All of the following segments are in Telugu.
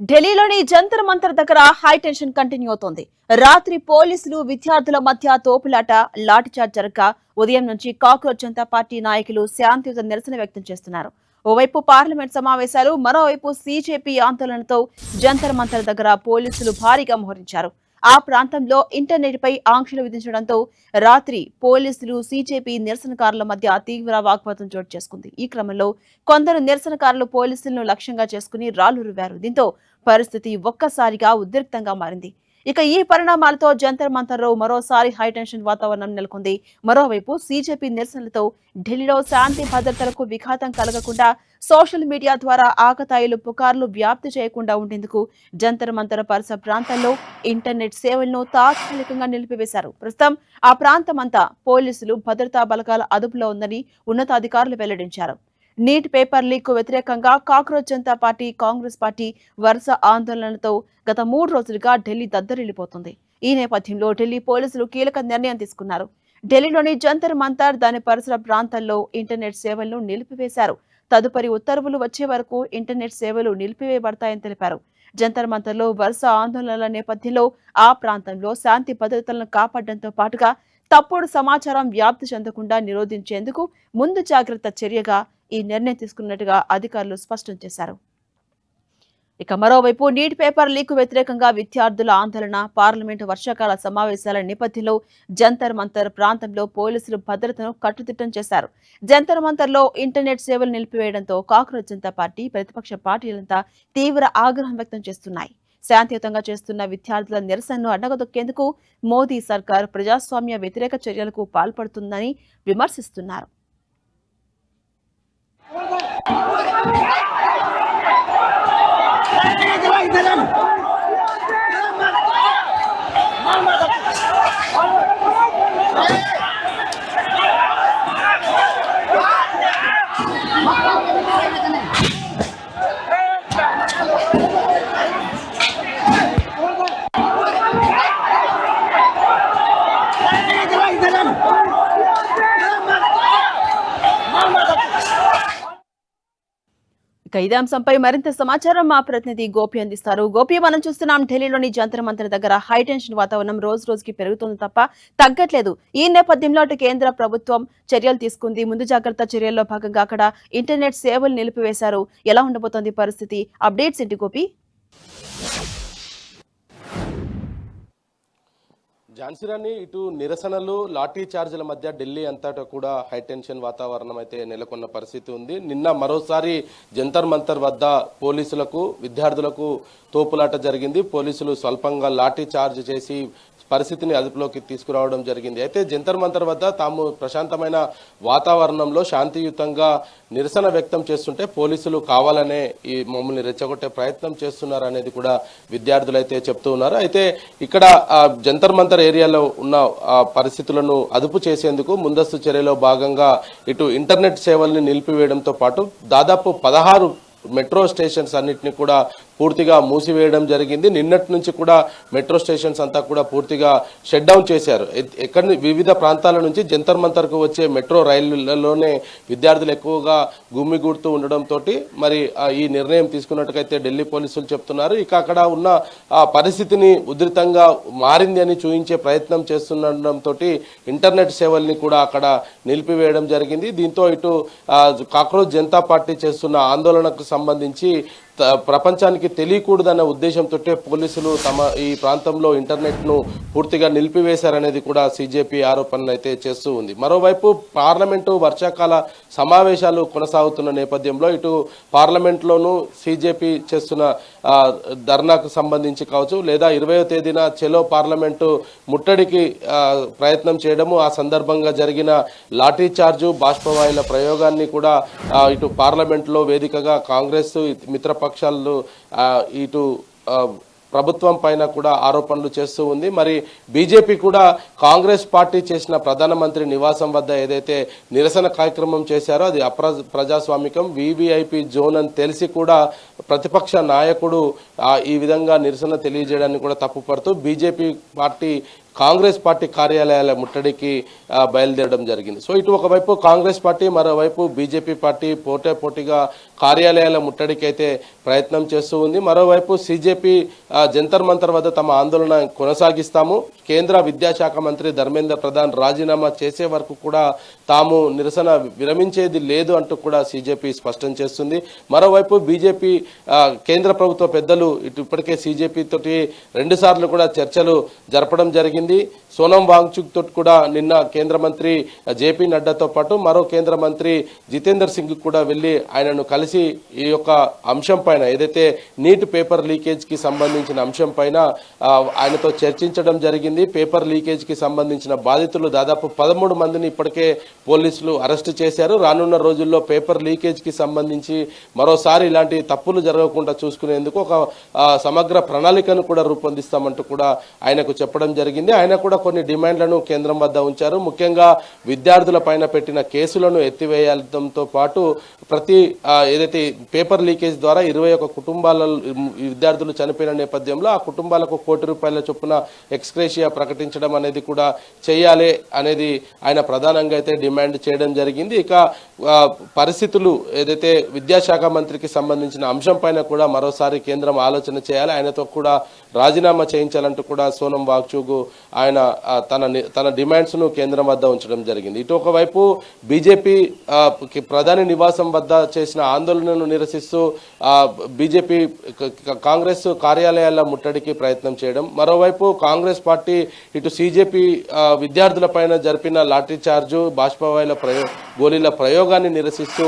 ఢిల్లీలోని జంతర్ మంతర్ దగ్గర హై టెన్షన్ కంటిన్యూ అవుతోంది. రాత్రి పోలీసులు విద్యార్థుల మధ్య తోపులాట, లాఠీచార్జ్ జరగగా ఉదయం నుంచి కాక్రోచ్ జనతా పార్టీ నాయకులు శాంతియుత నిరసన వ్యక్తం చేస్తున్నారు. ఓవైపు పార్లమెంట్ సమావేశాలు, మరోవైపు సీజేపీ ఆందోళనతో జంతర్ మంతర్ దగ్గర పోలీసులు భారీగా మోహరించారు. ఆ ప్రాంతంలో ఇంటర్నెట్ పై ఆంక్షలు విధించడంతో రాత్రి పోలీసులు, సీజేపీ నిరసనకారుల మధ్య తీవ్ర వాగ్వాదం చోటు చేసుకుంది. ఈ క్రమంలో కొందరు నిరసనకారులు పోలీసులను లక్ష్యంగా చేసుకుని రాళ్లు రువ్వారు. దీంతో పరిస్థితి ఒక్కసారిగా ఉద్రిక్తంగా మారింది. ఇక ఈ పరిణామాలతో జంతర్ మంతర్లో మరోసారి హైటెన్షన్ వాతావరణం నెలకొంది. మరోవైపు సీజేపీ నిరసనలతో ఢిల్లీలో శాంతి భద్రతలకు విఘాతం కలగకుండా సోషల్ మీడియా ద్వారా ఆకతాయిలు, పుకార్లు వ్యాప్తి చేయకుండా ఉండేందుకు జంతర్ మంతర్ పరిసర ప్రాంతాల్లో ఇంటర్నెట్ సేవలను తాత్కాలికంగా నిలిపివేశారు. ప్రస్తుతం ఆ ప్రాంతమంతా పోలీసులు, భద్రతా బలగాల అదుపులో ఉందని ఉన్నతాధికారులు వెల్లడించారు. నీట్ పేపర్ లీక్ కు వ్యతిరేకంగా cockroach Janata party, Congress party వరుస ఆందోళనలతో గత 3 రోజులుగా ఢిల్లీ దద్దరిల్లిపోతుంది. ఈ నేపథ్యంలో ఢిల్లీ పోలీసులు కీలక నిర్ణయం తీసుకున్నారు. ఢిల్లీలోని జంతర్ మంతర్, దాని పరిసర ప్రాంతాల్లో ఇంటర్నెట్ సేవలను నిలిపివేశారు. తదుపరి ఉత్తర్వులు వచ్చే వరకు ఇంటర్నెట్ సేవలు నిలిపివేయబడతాయని తెలిపారు. జంతర్ మంతర్లో వరుస ఆందోళనల నేపథ్యంలో ఆ ప్రాంతంలో శాంతి భద్రతలను కాపాడడంతో పాటుగా తప్పుడు సమాచారం వ్యాప్తి చెందకుండా నిరోధించేందుకు ముందు జాగ్రత్త చర్యగా ఈ నిర్ణయం తీసుకున్నట్టుగా అధికారులు స్పష్టం చేశారు. ఇక మరోవైపు నీట్ పేపర్ లీక్ వ్యతిరేకంగా విద్యార్థుల ఆందోళన, పార్లమెంటు వర్షాకాల సమావేశాల నేపథ్యంలో జంతర్ మంతర్ ప్రాంతంలో పోలీసులు భద్రతను కట్టుదిట్టం చేశారు. జంతర్ మంతర్లో ఇంటర్నెట్ సేవలు నిలిపివేయడంతో కాక్రోచ్ జనతా పార్టీ, ప్రతిపక్ష పార్టీలంతా తీవ్ర ఆగ్రహం వ్యక్తం చేస్తున్నాయి. శాంతియుతంగా చేస్తున్న విద్యార్థుల నిరసనను అడ్డగదొక్కేందుకు మోదీ సర్కార్ ప్రజాస్వామ్య వ్యతిరేక చర్యలకు పాల్పడుతుందని విమర్శిస్తున్నారు. ఇక ఇదే అంశంపై మరింత సమాచారం మా ప్రతినిధి గోపి అందిస్తారు. గోపి, మనం చూస్తున్నాం ఢిల్లీలోని జంతర్ మంతర్ దగ్గర హైటెన్షన్ వాతావరణం రోజు రోజుకి పెరుగుతుంది తప్ప తగ్గట్లేదు. ఈ నేపథ్యంలో అటు కేంద్ర ప్రభుత్వం చర్యలు తీసుకుంది. ముందు జాగ్రత్త చర్యల్లో భాగంగా అక్కడ ఇంటర్నెట్ సేవలు నిలిపివేశారు. ఎలా ఉండబోతోంది పరిస్థితి? అప్డేట్స్ ఏంటి గోపి? ఝాన్సీరాణి, ఇటు నిరసనలు, లాఠీ చార్జీల మధ్య ఢిల్లీ అంతటా కూడా హైటెన్షన్ వాతావరణం అయితే నెలకొన్న పరిస్థితి ఉంది. నిన్న మరోసారి జంతర్ మంతర్ వద్ద పోలీసులకు, విద్యార్థులకు తోపులాట జరిగింది. పోలీసులు స్వల్పంగా లాఠీ చార్జ్ చేసి పరిస్థితిని అదుపులోకి తీసుకురావడం జరిగింది. అయితే జంతర్ మంతర్ వద్ద తాము ప్రశాంతమైన వాతావరణంలో శాంతియుతంగా నిరసన వ్యక్తం చేస్తుంటే పోలీసులు కావాలనే ఈ మమ్మల్ని రెచ్చగొట్టే ప్రయత్నం చేస్తున్నారు అనేది కూడా విద్యార్థులు అయితే చెప్తూ ఉన్నారు. అయితే ఇక్కడ జంతర్ మంతర్ ఏరియాలో ఉన్న పరిస్థితులను అదుపు చేసేందుకు ముందస్తు చర్యలో భాగంగా ఇటు ఇంటర్నెట్ సేవల్ని నిలిపివేయడంతో పాటు దాదాపు 16 మెట్రో స్టేషన్స్ అన్నిటిని కూడా పూర్తిగా మూసివేయడం జరిగింది. నిన్నటి నుంచి కూడా మెట్రో స్టేషన్స్ అంతా కూడా పూర్తిగా షట్ డౌన్ చేశారు. వివిధ ప్రాంతాల నుంచి జంతర్ మంతర్కు వచ్చే మెట్రో రైళ్లలోనే విద్యార్థులు ఎక్కువగా గుమ్మిగూడుతూ ఉండడంతో మరి ఈ నిర్ణయం తీసుకున్నట్టుకైతే ఢిల్లీ పోలీసులు చెప్తున్నారు. ఇక అక్కడ ఉన్న పరిస్థితిని ఉధృతంగా మారింది అని చూపించే ప్రయత్నం చేస్తుండటంతో ఇంటర్నెట్ సేవల్ని కూడా అక్కడ నిలిపివేయడం జరిగింది. దీంతో ఇటు కాక్రోచ్ జనతా పార్టీ చేస్తున్న ఆందోళనకు సంబంధించి ప్రపంచానికి తెలియకూడదన్న ఉద్దేశంతో పోలీసులు ఈ ప్రాంతంలో ఇంటర్నెట్ను పూర్తిగా నిలిపివేశారనేది కూడా సీజేపీ ఆరోపణలు అయితే చేస్తూ ఉంది. మరోవైపు పార్లమెంటు వర్షాకాల సమావేశాలు కొనసాగుతున్న నేపథ్యంలో ఇటు పార్లమెంట్లోనూ సీజేపీ చేస్తున్న ధర్నాకు సంబంధించి కావచ్చు, లేదా 20వ తేదీన చెలో పార్లమెంటు ముట్టడికి ప్రయత్నం చేయడము, ఆ సందర్భంగా జరిగిన లాఠీ చార్జు, బాష్పవాయుల ప్రయోగాన్ని కూడా ఇటు పార్లమెంట్లో వేదికగా కాంగ్రెస్, మిత్రపక్షాలు ఇటు ప్రభుత్వం పైన కూడా ఆరోపణలు చేస్తూ ఉంది. మరి బీజేపీ కూడా కాంగ్రెస్ పార్టీ చేసిన ప్రధానమంత్రి నివాసం వద్ద ఏదైతే నిరసన కార్యక్రమం చేశారో అది ప్రజాస్వామికం, వీవీఐపీ జోన్ అని తెలిసి కూడా ప్రతిపక్ష నాయకుడు ఈ విధంగా నిరసన తెలియజేయడాన్ని కూడా తప్పుపడుతూ బీజేపీ పార్టీ కాంగ్రెస్ పార్టీ కార్యాలయాల ముట్టడికి బయలుదేరడం జరిగింది. సో ఇటు ఒకవైపు కాంగ్రెస్ పార్టీ, మరోవైపు బీజేపీ పార్టీ పోటాపోటీగా కార్యాలయాల ముట్టడికి అయితే ప్రయత్నం చేస్తూ ఉంది. మరోవైపు సిజేపీ జంతర్ మంతర్ వద్ద తమ ఆందోళన కొనసాగిస్తాము, కేంద్ర విద్యాశాఖ మంత్రి ధర్మేంద్ర ప్రధాన్ రాజీనామా చేసే వరకు కూడా తాము నిరసన విరమించేది లేదు అంటూ కూడా సిజేపీ స్పష్టం చేస్తుంది. మరోవైపు బీజేపీ కేంద్ర ప్రభుత్వ పెద్దలు ఇప్పటికే సిజేపీ తోటి 2 సార్లు కూడా చర్చలు జరపడం జరిగింది. సోనం వాంగ్చుక్ తోటి కూడా నిన్న కేంద్ర మంత్రి జేపీ నడ్డాతో పాటు మరో కేంద్ర మంత్రి జితేందర్ సింగ్ కూడా వెళ్ళి ఆయనను కలిసి ఈ యొక్క అంశం పైన ఏదైతే నీట్ పేపర్ లీకేజ్ కి సంబంధించిన అంశం పైన ఆయనతో చర్చించడం జరిగింది. పేపర్ లీకేజ్ కి సంబంధించిన బాధితులు దాదాపు 13 మందిని ఇప్పటికే పోలీసులు అరెస్టు చేశారు. రానున్న రోజుల్లో పేపర్ లీకేజ్ కి సంబంధించి మరోసారి ఇలాంటి తప్పులు జరగకుండా చూసుకునేందుకు ఒక సమగ్ర ప్రణాళికను కూడా రూపొందిస్తామంటూ కూడా ఆయనకు చెప్పడం జరిగింది. ఆయన కూడా కొన్ని డిమాండ్లను కేంద్రం వద్ద ఉంచారు. ముఖ్యంగా విద్యార్థుల పైన పెట్టిన కేసులను ఎత్తివేయడంతో పాటు ప్రతి ఏదైతే పేపర్ లీకేజ్ ద్వారా 21 కుటుంబాల విద్యార్థులు చనిపోయిన నేపథ్యంలో ఆ కుటుంబాలకు ₹1 చొప్పున ఎక్స్గ్రేషియా ప్రకటించడం అనేది కూడా చేయాలి అనేది ఆయన ప్రధానంగా అయితే డిమాండ్ చేయడం జరిగింది. ఇక పరిస్థితులు ఏదైతే విద్యాశాఖ మంత్రికి సంబంధించిన అంశం పైన కూడా మరోసారి కేంద్రం ఆలోచన చేయాలి, ఆయనతో కూడా రాజీనామా చేయించాలంటూ కూడా సోనం వాంగ్చుక్ ఆయన తన డిమాండ్స్ ను కేంద్రం వద్ద ఉంచడం జరిగింది. ఇటు ఒకవైపు బీజేపీ ప్రధాని నివాసం వద్ద చేసిన ఆందోళనను నిరసిస్తూ బీజేపీ కాంగ్రెస్ కార్యాలయాల ముట్టడికి ప్రయత్నం చేయడం, మరోవైపు కాంగ్రెస్ పార్టీ ఇటు సిజేపీ విద్యార్థుల పైన జరిపిన లాఠీ చార్జు బాష్పవాయుల గోళీల ప్రయోగాన్ని నిరసిస్తూ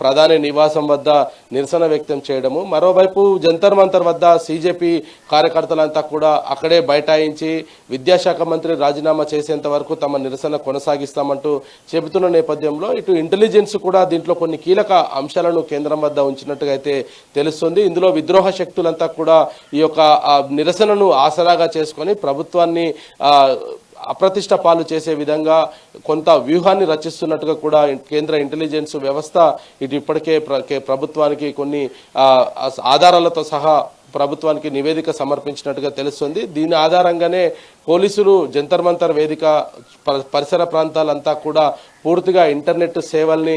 ప్రధాని నివాసం వద్ద నిరసన వ్యక్తం చేయడము, మరోవైపు జంతర్ మంతర్ వద్ద సిజేపీ కార్యకర్తలంతా కూడా అక్కడే బైఠాయించి విద్యాశాఖ మంత్రి రాజీనామా చేసేంత వరకు తమ నిరసన కొనసాగిస్తామంటూ చెబుతున్న నేపథ్యంలో ఇటు ఇంటెలిజెన్స్ కూడా దీంట్లో కొన్ని కీలక అంశాలను కేంద్రం వద్ద ఉంచినట్టుగా అయితే తెలుస్తుంది. ఇందులో విద్రోహ శక్తులంతా కూడా ఈ యొక్క నిరసనను ఆసరాగా చేసుకొని ప్రభుత్వాన్ని అప్రతిష్ట పాలు చేసే విధంగా కొంత వ్యూహాన్ని రచిస్తున్నట్టుగా కూడా కేంద్ర ఇంటెలిజెన్స్ వ్యవస్థ ఇటు ఇప్పటికే ప్రభుత్వానికి కొన్ని ఆధారాలతో సహా ప్రభుత్వానికి నివేదిక సమర్పించినట్టుగా తెలుస్తుంది. దీని ఆధారంగానే పోలీసులు జంతర్ మంతర్ వేదిక పరిసర ప్రాంతాలంతా కూడా పూర్తిగా ఇంటర్నెట్ సేవల్ని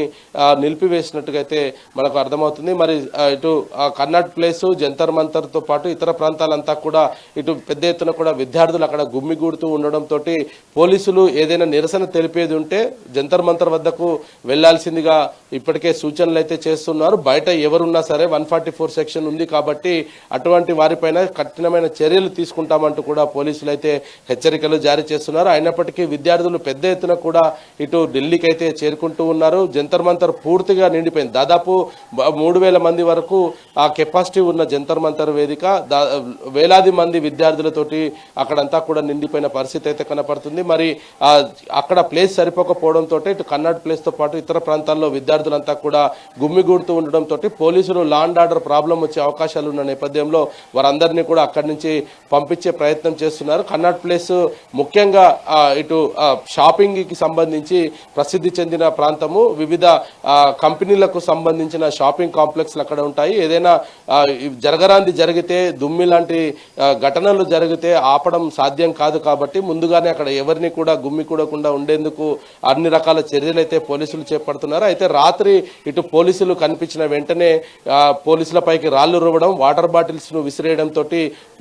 నిలిపివేసినట్టుగా అయితే మనకు అర్థమవుతుంది. మరి ఇటు కర్నాట్ ప్లేసు జంతర్ మంతర్తో పాటు ఇతర ప్రాంతాలంతా కూడా ఇటు పెద్ద ఎత్తున కూడా విద్యార్థులు అక్కడ గుమ్మిగూడుతూ ఉండడంతో పోలీసులు ఏదైనా నిరసన తెలిపేది ఉంటే జంతర్ మంతర్ వద్దకు వెళ్లాల్సిందిగా ఇప్పటికే సూచనలు అయితే చేస్తున్నారు. బయట ఎవరున్నా సరే 144 సెక్షన్ ఉంది కాబట్టి అటువంటి వారిపైన కఠినమైన చర్యలు తీసుకుంటామంటూ కూడా పోలీసులు అయితే హెచ్చరికలు జారీ చేస్తున్నారు. అయినప్పటికీ విద్యార్థులు పెద్ద ఎత్తున కూడా ఇటు ఢిల్లీకి అయితే చేరుకుంటూ ఉన్నారు. జంతర్ మంతర్ పూర్తిగా నిండిపోయింది. దాదాపు 3000 మంది వరకు ఆ కెపాసిటీ ఉన్న జంతర్ మంతర్ వేదిక వేలాది మంది విద్యార్థులతోటి అక్కడంతా కూడా నిండిపోయిన పరిస్థితి అయితే కనపడుతుంది. మరి అక్కడ ప్లేస్ సరిపోకపోవడంతో ఇటు కర్నాట్ ప్లేస్ తో పాటు ఇతర ప్రాంతాల్లో విద్యార్థులంతా కూడా గుమ్మిగూడుతూ ఉండడంతో పోలీసులు లా అండ్ ఆర్డర్ ప్రాబ్లం వచ్చే అవకాశాలు ఉన్న నేపథ్యంలో వారందరినీ కూడా అక్కడి నుంచి పంపించే ప్రయత్నం చేస్తున్నారు. కర్నాట్ ప్లేస్ ముఖ్యంగా ఇటు షాపింగ్ కి సంబంధించి ప్రసిద్ధి చెందిన ప్రాంతము. వివిధ కంపెనీలకు సంబంధించిన షాపింగ్ కాంప్లెక్స్లు అక్కడ ఉంటాయి. ఏదైనా జరగరాంది జరిగితే దుమ్మి లాంటి ఘటనలు జరిగితే ఆపడం సాధ్యం కాదు కాబట్టి ముందుగానే అక్కడ ఎవరిని కూడా గుమ్మికూడకుండా ఉండేందుకు అన్ని రకాల చర్యలు అయితే పోలీసులు చేపడుతున్నారు. అయితే రాత్రి ఇటు పోలీసులు కనిపించిన వెంటనే పోలీసులపైకి రాళ్లు రువ్వడం, వాటర్ బాటిల్స్ ను విసిరేయడంతో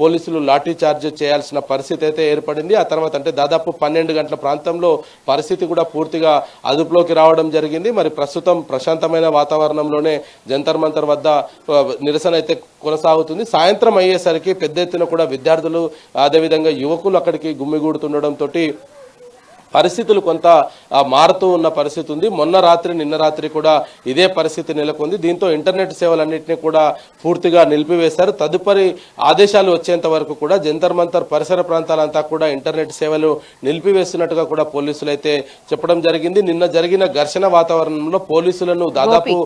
పోలీసులు లాఠీ చార్జ్ చేయాల్సిన పరిస్థితి అయితే ఏర్పడింది. ఆ తర్వాత అంటే దాదాపు 12 గంటల ప్రాంతంలో పరిస్థితి కూడా పూర్తిగా అదుపులోకి రావడం జరిగింది. మరి ప్రస్తుతం ప్రశాంతమైన వాతావరణంలోనే జంతర్ మంతర్ వద్ద నిరసన అయితే కొనసాగుతుంది. సాయంత్రం అయ్యేసరికి పెద్ద ఎత్తున కూడా విద్యార్థులు అదేవిధంగా యువకులు అక్కడికి గుమ్మిగూడుతుండడంతో పరిస్థితులు కొంత మారుతూ ఉన్న పరిస్థితి ఉంది. మొన్న రాత్రి నిన్న రాత్రి కూడా ఇదే పరిస్థితి నెలకొంది. దీంతో ఇంటర్నెట్ సేవలన్నింటినీ కూడా పూర్తిగా నిలిపివేశారు. తదుపరి ఆదేశాలు వచ్చేంత వరకు కూడా జంతర్ మంతర్ పరిసర ప్రాంతాలంతా కూడా ఇంటర్నెట్ సేవలు నిలిపివేస్తున్నట్టుగా కూడా పోలీసులు అయితే చెప్పడం జరిగింది. నిన్న జరిగిన ఘర్షణ వాతావరణంలో పోలీసులను దాదాపు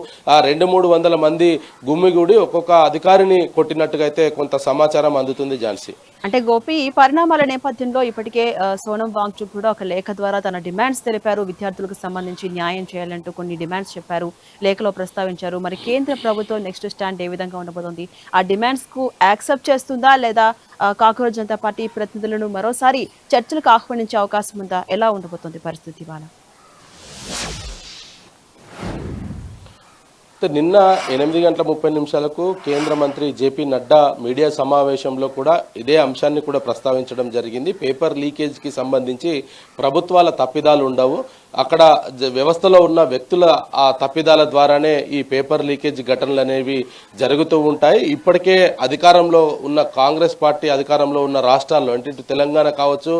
200-300 మంది గుమ్మిగూడి ఒక్కొక్క అధికారిని కొట్టినట్టుగా అయితే కొంత సమాచారం అందుతుంది. ఝాన్సీ, అంటే గోపి, ఈ పరిణామాల నేపథ్యంలో ఇప్పటికే సోనం వాంగ్చుక్ కూడా ఒక లేఖ ద్వారా తన డిమాండ్స్ తెలిపారు. విద్యార్థులకు సంబంధించి న్యాయం చేయాలంటూ కొన్ని డిమాండ్స్ చెప్పారు, లేఖలో ప్రస్తావించారు. మరి కేంద్ర ప్రభుత్వం నెక్స్ట్ స్టాండ్ ఏ విధంగా ఉండబోతోంది? ఆ డిమాండ్స్ కు యాక్సెప్ట్ చేస్తుందా లేదా కాక్రోచ్ జనతా పార్టీ ప్రతినిధులను మరోసారి చర్చలకు ఆహ్వానించే అవకాశం ఉందా? ఎలా ఉండబోతోంది పరిస్థితి ఇవాళ? నిన్న 8:30 కేంద్ర మంత్రి జేపీ నడ్డా మీడియా సమావేశంలో కూడా ఇదే అంశాన్ని కూడా ప్రస్తావించడం జరిగింది. పేపర్ లీకేజ్కి సంబంధించి ప్రభుత్వాల తప్పిదాలు ఉండవు, అక్కడ వ్యవస్థలో ఉన్న వ్యక్తుల ఆ తప్పిదాల ద్వారానే ఈ పేపర్ లీకేజ్ ఘటనలు అనేవి జరుగుతూ ఉంటాయి. ఇప్పటికే అధికారంలో ఉన్న కాంగ్రెస్ పార్టీ అధికారంలో ఉన్న రాష్ట్రాల్లో అంటే ఇటు తెలంగాణ కావచ్చు,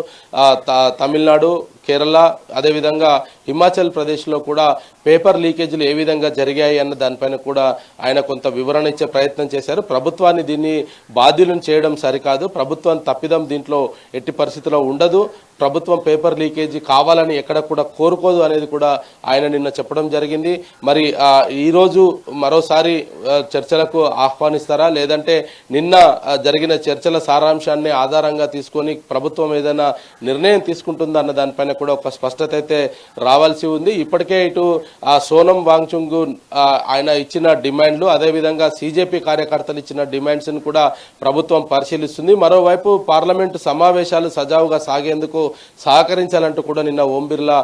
తమిళనాడు, కేరళ, అదేవిధంగా హిమాచల్ ప్రదేశ్లో కూడా పేపర్ లీకేజీలు ఏ విధంగా జరిగాయి అన్న దానిపైన కూడా ఆయన కొంత వివరణ ఇచ్చే ప్రయత్నం చేశారు. ప్రభుత్వాన్ని దీన్ని బాధ్యులను చేయడం సరికాదు, ప్రభుత్వం తప్పిదం దీంట్లో ఎట్టి పరిస్థితిలో ఉండదు, ప్రభుత్వం పేపర్ లీకేజీ కావాలని ఎక్కడ కూడా కోరుకోదు అనేది కూడా ఆయన నిన్న చెప్పడం జరిగింది. మరి ఈరోజు మరోసారి చర్చలకు ఆహ్వానిస్తారా, లేదంటే నిన్న జరిగిన చర్చల సారాంశాన్ని ఆధారంగా తీసుకొని ప్రభుత్వం ఏదైనా నిర్ణయం తీసుకుంటుందా అన్న దానిపైన కూడా ఒక స్పష్టత అయితే రావాల్సి ఉంది. ఇప్పటికే ఇటు సోనం వాంగ్చుంగ్ ఆయన ఇచ్చిన డిమాండ్లు, అదేవిధంగా సిజేపీ కార్యకర్తలు ఇచ్చిన డిమాండ్స్ను కూడా ప్రభుత్వం పరిశీలిస్తుంది. మరోవైపు పార్లమెంటు సమావేశాలు సజావుగా సాగేందుకు సహకరించాలంటూ కూడా నిన్న ఓం బిర్లా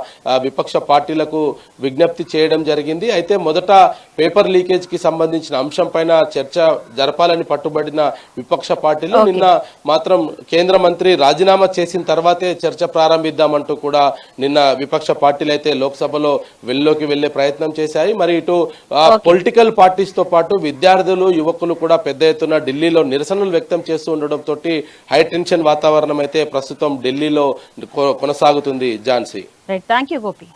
విపక్ష పార్టీలకు విజ్ఞప్తి చేయడం జరిగింది. అయితే మొదట పేపర్ లీకేజ్ కి సంబంధించిన అంశం పైన చర్చ జరపాలని పట్టుబడిన విపక్ష పార్టీలు నిన్న మాత్రం కేంద్ర మంత్రి రాజీనామా చేసిన తర్వాతే చర్చ ప్రారంభిద్దామంటూ కూడా నిన్న విపక్ష పార్టీలు అయితే లోక్సభలో వెల్లోకి వెళ్లే ప్రయత్నం చేశాయి. మరి ఇటు పొలిటికల్ పార్టీస్ తో పాటు విద్యార్థులు, యువకులు కూడా పెద్ద ఎత్తున ఢిల్లీలో నిరసనలు వ్యక్తం చేస్తూ ఉండడంతో హైటెన్షన్ వాతావరణం అయితే ప్రస్తుతం ఢిల్లీలో కొనసాగుతుంది. Jhansi. Right, thank you Gopi.